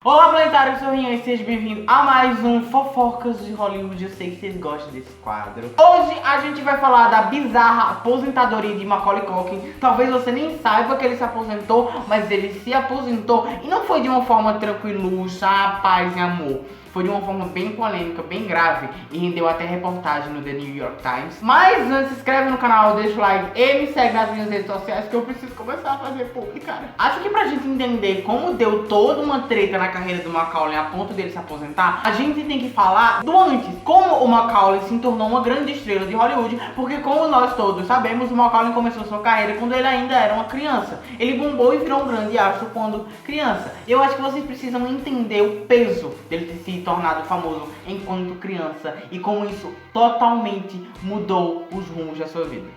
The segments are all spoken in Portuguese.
Olá, planetários sorrinhões, seja bem-vindo a mais um Fofocas de Hollywood. Eu sei que vocês gostam desse quadro. Hoje a gente vai falar da bizarra aposentadoria de Macaulay Culkin. Talvez você nem saiba que ele se aposentou, mas ele se aposentou e não foi de uma forma tranquilucha, paz e amor. Foi de uma forma bem polêmica, bem grave e rendeu até reportagem no The New York Times. Mas antes, se inscreve no canal, deixa o like e me segue nas minhas redes sociais que eu preciso começar a fazer publi, cara. Acho que pra gente entender como deu toda uma treta na carreira do Macaulay a ponto dele se aposentar, a gente tem que falar do antes. Como o Macaulay se tornou uma grande estrela de Hollywood, porque como nós todos sabemos, o Macaulay começou sua carreira quando ele ainda era uma criança. Ele bombou e virou um grande astro quando criança. Eu acho que vocês precisam entender o peso dele ter se tornado famoso enquanto criança e como isso totalmente mudou os rumos da sua vida.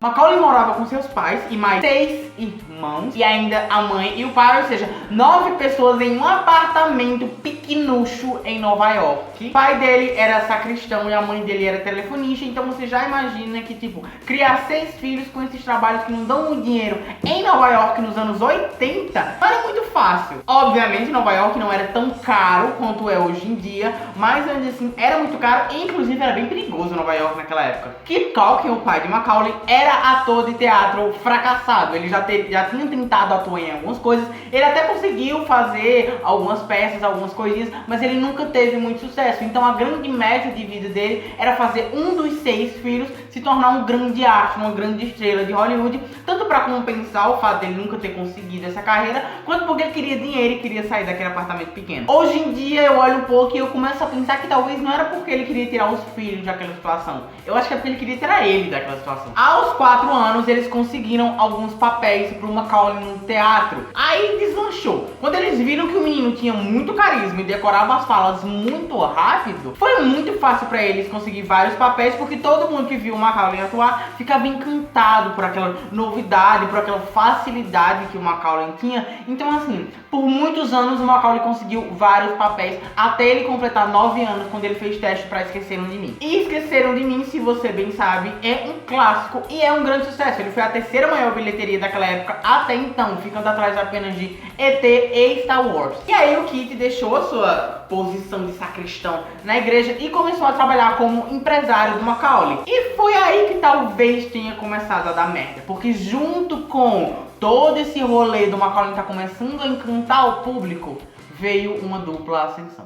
Macaulay morava com seus pais e mais 6 irmãos e ainda a mãe e o pai, ou seja, 9 pessoas em um apartamento pequenucho em Nova York. O pai dele era sacristão e a mãe dele era telefonista, então você já imagina que, tipo, criar 6 filhos com esses trabalhos que não dão muito dinheiro em Nova York nos anos 80 não era muito fácil. Obviamente, Nova York não era tão caro quanto é hoje em dia, mas ainda assim era muito caro e inclusive era bem perigoso Nova York naquela época. Keith Culkin, o pai de Macaulay, era ator de teatro fracassado. Ele já tinha tentado atuar em algumas coisas, ele até conseguiu fazer algumas peças, algumas coisinhas, mas ele nunca teve muito sucesso. Então a grande meta de vida dele era fazer um dos 6 filhos se tornar um grande astro, uma grande estrela de Hollywood, tanto para compensar o fato dele nunca ter conseguido essa carreira, quanto porque ele queria dinheiro e queria sair daquele apartamento pequeno. Hoje em dia eu olho um pouco e eu começo a pensar que talvez não era porque ele queria tirar os filhos daquela situação. Eu acho que é porque ele queria tirar ele daquela situação. Aos 4 anos eles conseguiram alguns papéis pro Macaulay no teatro. Aí deslanchou. Quando eles viram que o menino tinha muito carisma e decorava as falas muito rápido, foi muito fácil pra eles conseguir vários papéis, porque todo mundo que viu o Macaulay atuar ficava encantado por aquela novidade, por aquela facilidade que o Macaulay tinha. Então assim, por muitos anos o Macaulay conseguiu vários papéis, até ele completar 9 anos, quando ele fez teste pra Esqueceram de Mim. E Esqueceram de Mim, se você bem sabe, é um clássico e é um grande sucesso. Ele foi a terceira maior bilheteria daquela época até então, ficando atrás apenas de ET e Star Wars. E aí o Keith deixou a sua posição de sacristão na igreja e começou a trabalhar como empresário do Macaulay. E foi aí que talvez tenha começado a dar merda, porque junto com todo esse rolê do Macaulay tá começando a encantar o público, veio uma dupla ascensão.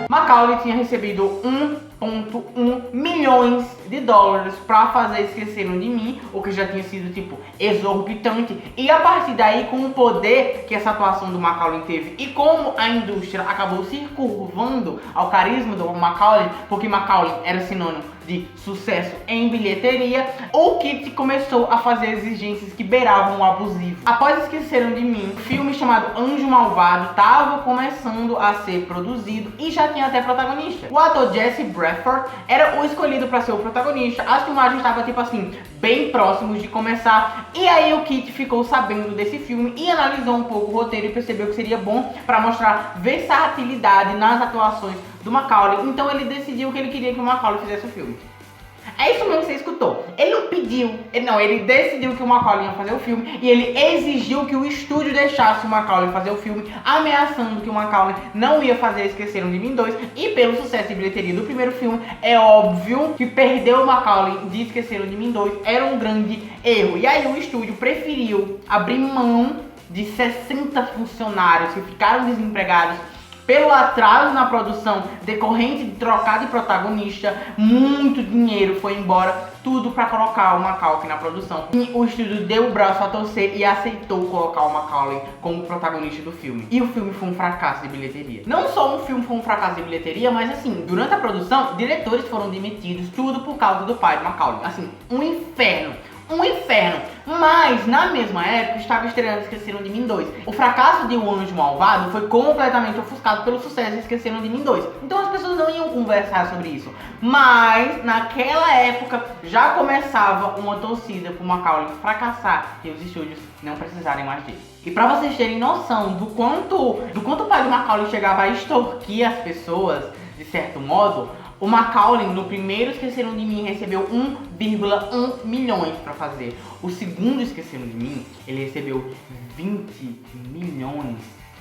Macaulay tinha recebido 1,1 milhões de dólares pra fazer Esqueceram de Mim, o que já tinha sido, tipo, exorbitante. E a partir daí, com o poder que essa atuação do Macaulay teve e como a indústria acabou se curvando ao carisma do Macaulay, porque Macaulay era sinônimo de sucesso em bilheteria, o Keith começou a fazer exigências que beiravam o abusivo. Após Esqueceram de Mim, um filme chamado Anjo Malvado estava começando a ser produzido e já tinha até protagonista. O ator Jesse Bradford era o escolhido para ser o protagonista. As filmagens estavam, tipo assim, bem próximos de começar. E aí o Keith ficou sabendo desse filme e analisou um pouco o roteiro e percebeu que seria bom para mostrar versatilidade nas atuações do Macaulay. Então ele decidiu que ele queria que o Macaulay fizesse o filme. É isso mesmo que você escutou. Ele não pediu, ele decidiu que o Macaulay ia fazer o filme e ele exigiu que o estúdio deixasse o Macaulay fazer o filme, ameaçando que o Macaulay não ia fazer Esqueceram de Mim 2. E pelo sucesso de bilheteria do primeiro filme, é óbvio que perder o Macaulay de Esqueceram de Mim 2 era um grande erro. E aí o estúdio preferiu abrir mão de 60 funcionários que ficaram desempregados pelo atraso na produção decorrente de trocar de protagonista. Muito dinheiro foi embora, tudo pra colocar o Macaulay na produção. E o estúdio deu o braço a torcer e aceitou colocar o Macaulay como protagonista do filme. E o filme foi um fracasso de bilheteria. Não só um filme foi um fracasso de bilheteria, mas assim, durante a produção, diretores foram demitidos, tudo por causa do pai de Macaulay. Assim, um inferno. Um inferno. Mas na mesma época estava estreando Esqueceram de Mim 2. O fracasso de O Anjo Malvado foi completamente ofuscado pelo sucesso de Esqueceram de Mim 2. Então as pessoas não iam conversar sobre isso. Mas naquela época já começava uma torcida pro Macaulay fracassar e os estúdios não precisarem mais dele. E pra vocês terem noção do quanto o pai do Macaulay chegava a extorquir as pessoas, de certo modo, O Macaulay, no primeiro Esqueceram de Mim, recebeu 1,1 milhões pra fazer. O segundo Esqueceram de Mim, ele recebeu 20 milhões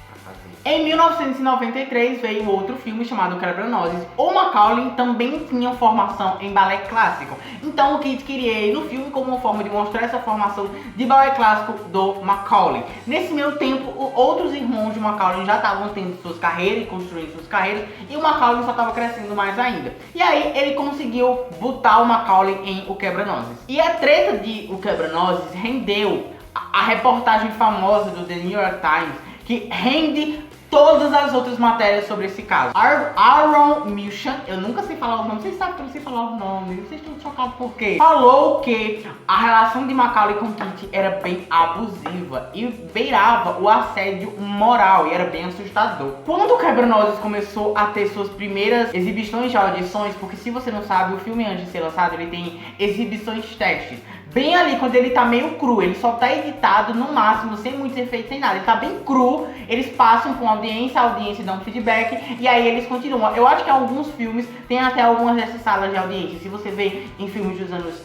pra fazer. Em 1993 veio outro filme chamado Quebra-Nozes. O Macaulay também tinha formação em balé clássico, então o Kit queria ir no filme como uma forma de mostrar essa formação de balé clássico do Macaulay. Nesse meio tempo, outros irmãos de Macaulay já estavam tendo suas carreiras e construindo suas carreiras, e o Macaulay só estava crescendo mais ainda. E aí ele conseguiu botar o Macaulay em O Quebra-Nozes. E a treta de O Quebra-Nozes rendeu a reportagem famosa do The New York Times, que rende todas as outras matérias sobre esse caso. Aaron Milchan, eu nunca sei falar o nome, vocês sabem que eu não sei falar o nome, vocês estão chocados por quê? Falou que a relação de Macaulay com Kit era bem abusiva e beirava o assédio moral e era bem assustador. Quando o Quebra-Nozes começou a ter suas primeiras exibições de audições, porque se você não sabe, o filme antes de ser lançado, ele tem exibições testes. Bem ali, quando ele tá meio cru, ele só tá editado no máximo, sem muitos efeitos, sem nada. Ele tá bem cru, eles passam com a audiência dá um feedback e aí eles continuam. Eu acho que alguns filmes tem até algumas dessas salas de audiência. Se você vê em filmes dos anos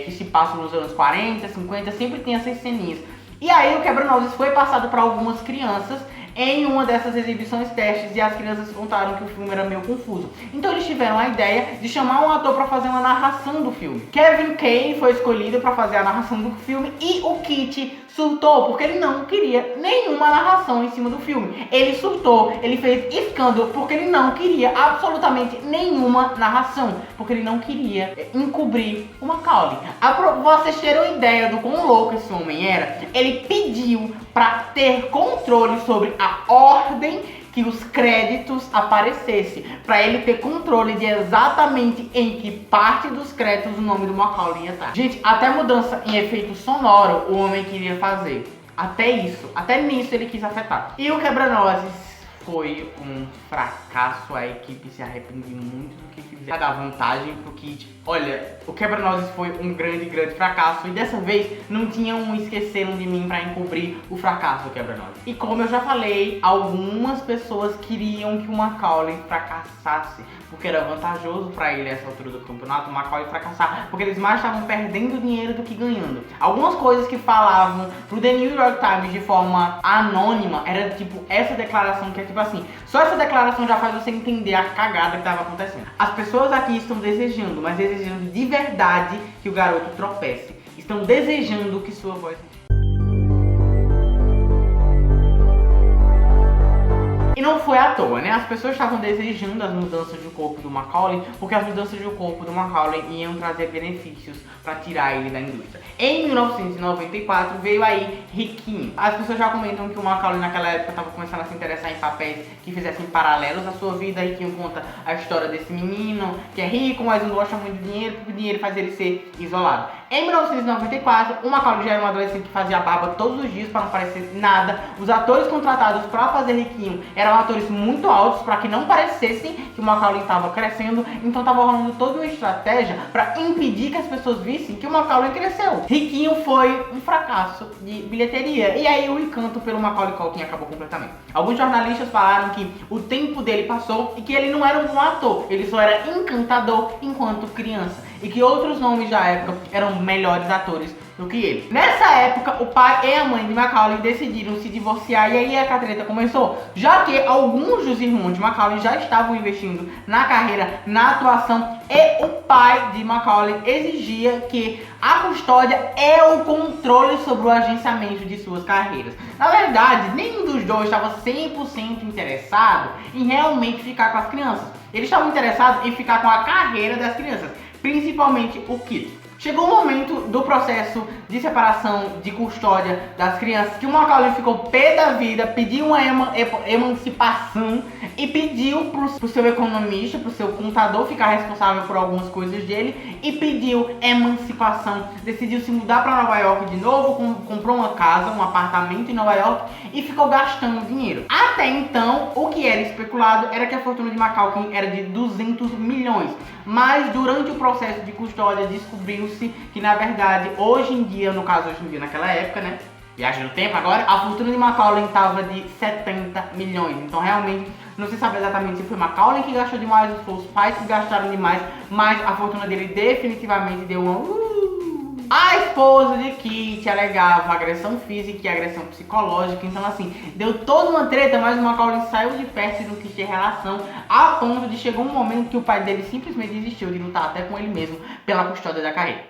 que se passam nos anos 40, 50, sempre tem essas ceninhas. E aí o Quebra-Nozes foi passado para algumas crianças em uma dessas exibições testes e as crianças contaram que o filme era meio confuso. Então eles tiveram a ideia de chamar um ator para fazer uma narração do filme. Kevin Kane foi escolhido para fazer a narração do filme e o Kit surtou porque ele não queria nenhuma narração em cima do filme. Ele surtou, ele fez escândalo porque ele não queria absolutamente nenhuma narração, porque ele não queria encobrir o Macaulay. Pra vocês terem uma ideia do quão louco esse homem era, ele pediu para ter controle sobre a ordem que os créditos aparecessem, para ele ter controle de exatamente em que parte dos créditos o nome do Macaulay ia estar. Gente, até mudança em efeito sonoro o homem queria fazer. Até isso, até nisso ele quis afetar. E o Quebra-Nozes foi um fracasso, a equipe se arrepende muito do que fizeram. Dar vantagem pro Kit. Olha, o Quebra-Nozes foi um grande fracasso e dessa vez não tinha um Esqueceram de Mim pra encobrir o fracasso do Quebra-Nozes. E como eu já falei, algumas pessoas queriam que o Macaulay fracassasse, porque era vantajoso pra ele essa altura do campeonato, o Macaulay fracassar, porque eles mais estavam perdendo dinheiro do que ganhando. Algumas coisas que falavam pro The New York Times de forma anônima era tipo essa declaração que é tipo assim, só essa declaração já faz você entender a cagada que estava acontecendo. As pessoas aqui estão desejando, mas desejando de verdade que o garoto tropece. Estão desejando que sua voz... E não foi à toa, né? As pessoas estavam desejando as mudanças de corpo do Macaulay, porque as mudanças de corpo do Macaulay iam trazer benefícios para tirar ele da indústria. Em 1994 veio aí Riquinho. As pessoas já comentam que o Macaulay naquela época estava começando a se interessar em papéis que fizessem paralelos à sua vida. Riquinho conta a história desse menino que é rico, mas não gosta muito de dinheiro, porque o dinheiro faz ele ser isolado. Em 1994, o Macaulay já era um adolescente que fazia barba todos os dias para não parecer nada. Os atores contratados para fazer Riquinho eram atores muito altos para que não parecessem que o Macaulay estava crescendo. Então estava rolando toda uma estratégia para impedir que as pessoas vissem que o Macaulay cresceu. Riquinho foi um fracasso de bilheteria e aí o encanto pelo Macaulay Culkin acabou completamente. Alguns jornalistas falaram que o tempo dele passou e que ele não era um bom ator, ele só era encantador enquanto criança e que outros nomes da época eram melhores atores do que ele. Nessa época, o pai e a mãe de Macaulay decidiram se divorciar e aí a treta começou, já que alguns dos irmãos de Macaulay já estavam investindo na carreira, na atuação, e o pai de Macaulay exigia que a custódia é o controle sobre o agenciamento de suas carreiras. Na verdade, nenhum dos dois estava 100% interessado em realmente ficar com as crianças. Eles estavam interessados em ficar com a carreira das crianças, principalmente o Kit. Chegou o momento do processo de separação de custódia das crianças que o Macaulay ficou pé da vida, pediu uma emancipação e pediu pro seu economista, pro seu contador ficar responsável por algumas coisas dele e pediu emancipação. Decidiu se mudar para Nova York de novo, comprou uma casa, um apartamento em Nova York e ficou gastando dinheiro. Até então, o que era especulado era que a fortuna de Macaulay era de 200 milhões. Mas durante o processo de custódia descobriu-se que na verdade hoje em dia, no caso hoje em dia naquela época, né, viagem no tempo agora, a fortuna de Macaulay tava de 70 milhões. Então realmente não se sabe exatamente se foi Macaulay que gastou demais ou se foi os pais que gastaram demais, mas a fortuna dele definitivamente deu uma... A esposa de Kit alegava agressão física e agressão psicológica, então assim, deu toda uma treta, mas o Macaulay saiu de perto e não quis ter relação, a ponto de chegou um momento que o pai dele simplesmente desistiu de lutar até com ele mesmo pela custódia da carreira.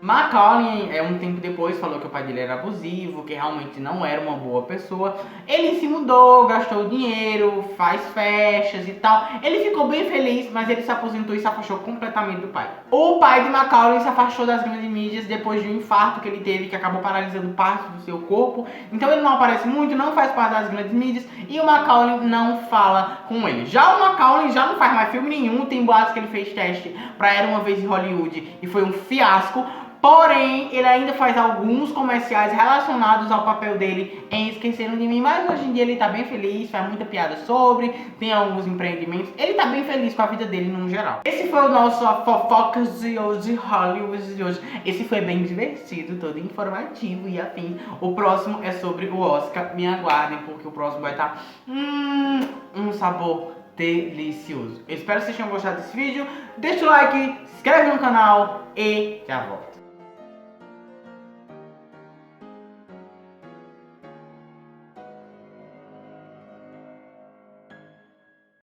Macaulay, um tempo depois, falou que o pai dele era abusivo, que realmente não era uma boa pessoa. Ele se mudou, gastou dinheiro, faz festas e tal. Ele ficou bem feliz, mas ele se aposentou e se afastou completamente do pai. O pai de Macaulay se afastou das grandes mídias depois de um infarto que ele teve, que acabou paralisando parte do seu corpo. Então ele não aparece muito, não faz parte das grandes mídias e o Macaulay não fala com ele. Já o Macaulay já não faz mais filme nenhum, tem boatos que ele fez teste pra Era Uma Vez em Hollywood e foi um fiasco. Porém, ele ainda faz alguns comerciais relacionados ao papel dele em Esqueceram de Mim, mas hoje em dia ele tá bem feliz, faz muita piada sobre, tem alguns empreendimentos, ele tá bem feliz com a vida dele no geral. Esse foi o nosso Fofocas de hoje, Hollywood de hoje. Esse foi bem divertido, todo informativo e afim. O próximo é sobre o Oscar, me aguardem, porque o próximo vai estar um sabor delicioso. Eu espero que vocês tenham gostado desse vídeo, deixa o like, se inscreve no canal e já volto.